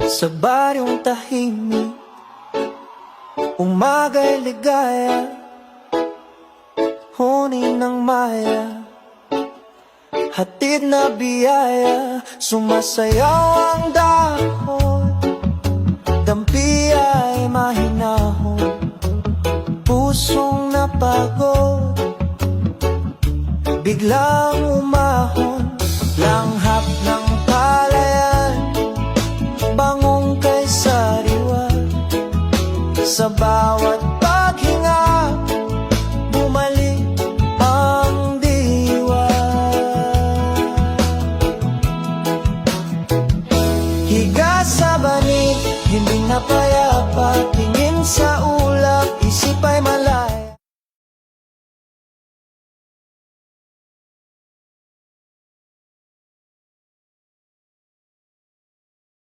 Sa baryong tahimik, umaga'y ligaya, huni ng maya, hatid na biyaya. Sumasayaw ang dahon, dampi ay mahinahon, pusong napagod, biglang umahon. Langhap ng palayan, bangong kay sariwa, sa bawat paghinga, bumalik ang diwa. Higa sa banig, hindi na payapa, tingin sa ulap, isip ay malay.